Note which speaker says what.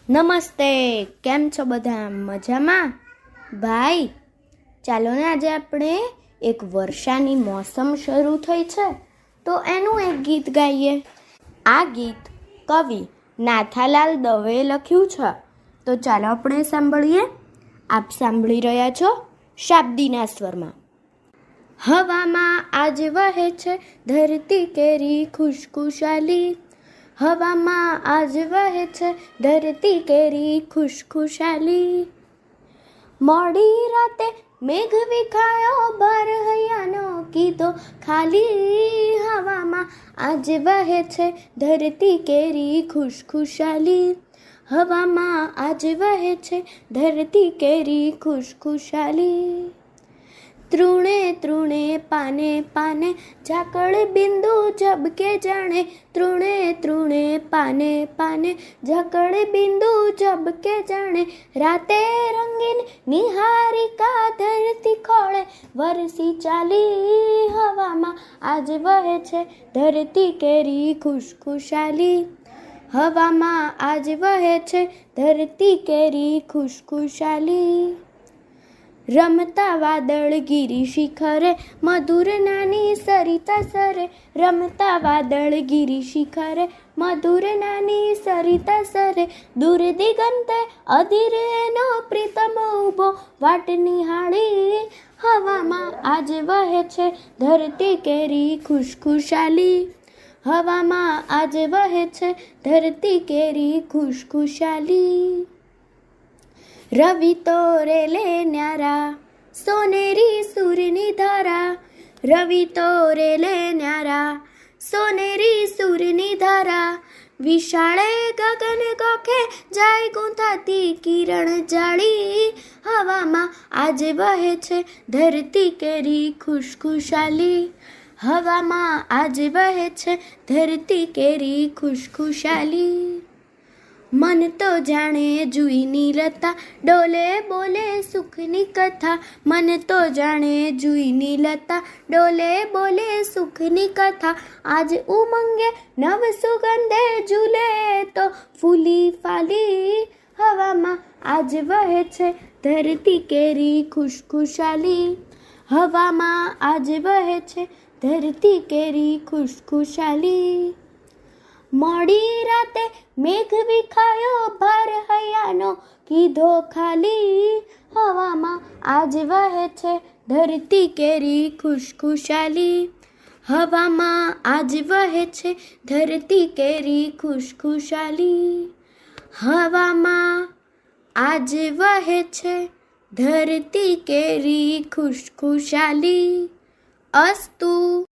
Speaker 1: નમસ્તે, કેમ છો બધા? મજામાં? ભાઈ, ચાલો ને આજે આપણે એક વર્ષાની મોસમ શરૂ થઈ છે તો એનું એક ગીત ગાઈએ. આ ગીત કવિ નાથાલાલ દવેએ લખ્યું છે, તો ચાલો આપણે સાંભળીએ. આપ સાંભળી રહ્યા છો શાબ્દીના સ્વરમાં. હવામાં આજ વહે છે ધરતી કેરી ખુશખુશાલી, હવામાં આજ વહે છે ધરતી કેરી ખુશખુશાલી. મોડી રાતે મેઘ વિખાયો ભાર હૈયાનો કીધો ખાલી, હવામાં આજ વહે છે ધરતી કેરી ખુશખુશાલી, હવામાં આજ વહે છે ધરતી કેરી ખુશખુશાલી. તૃણે તૃણે પાને પાને ઝાકળ બિંદુ ઝબકે જાણે, તૃણે તૃણે પાને પાને ઝાકળ બિંદુ ઝબકે જાણે. રાતે રંગીન નિહારિકા ધરતી ખોળે વરસી ચાલી, હવામાં આજ વહે છે ધરતી કેરી ખુશખુશાલી, હવામાં આજ વહે છે ધરતી કેરી ખુશખુશાલી. રમતા વાદળ ગિરી શિખરે મધુર નાની સરિતા સરે, રમતા વાદળ ગિરી શિખરે મધુર નાની સરિતા સરે. દૂર દિગંતે અધીર એનો પ્રીતમ ઊભો વાટ નિહાળી, હવામાં આજ વહે છે ધરતી કેરી ખુશખુશાલી, હવામાં આજ વહે છે ધરતી કેરી ખુશખુશાલી. રવિ તોરેલે ન્યારા સોનેરી સૂરની ધારા, રવિ તોરેલે ન્યારા સોનેરી સૂરની ધારા. વિશાળે ગગન ગોખે જાય ગૂંથાતી કિરણ જાળી, હવામાં આજ વહે છે ધરતી કેરી ખુશખુશાલી, હવામાં આજ વહે છે ધરતી કેરી ખુશખુશાલી. મન તો જાણે જુઈની લતા ડોલે બોલે સુખની કથા, મન તો જાણે જુઈની લતા ડોલે બોલે સુખની કથા. આજ ઉમંગે નવ સુગંધે ઝૂલે તો ફૂલી ફાલી, હવામાં આજ વહે છે ધરતી કેરી ખુશખુશાલી, હવામાં આજ વહે છે ધરતી કેરી ખુશખુશાલી. મોડી રાતે મેઘ વિખાયો ભાર હૈયાનો કીધો ખાલી, હવામાં આજ વહે છે ધરતી કેરી ખુશખુશાલી, હવામાં આજ વહે છે ધરતી કેરી ખુશખુશાલી, હવામાં આજ વહે છે ધરતી કેરી ખુશખુશાલી. અસ્તુ.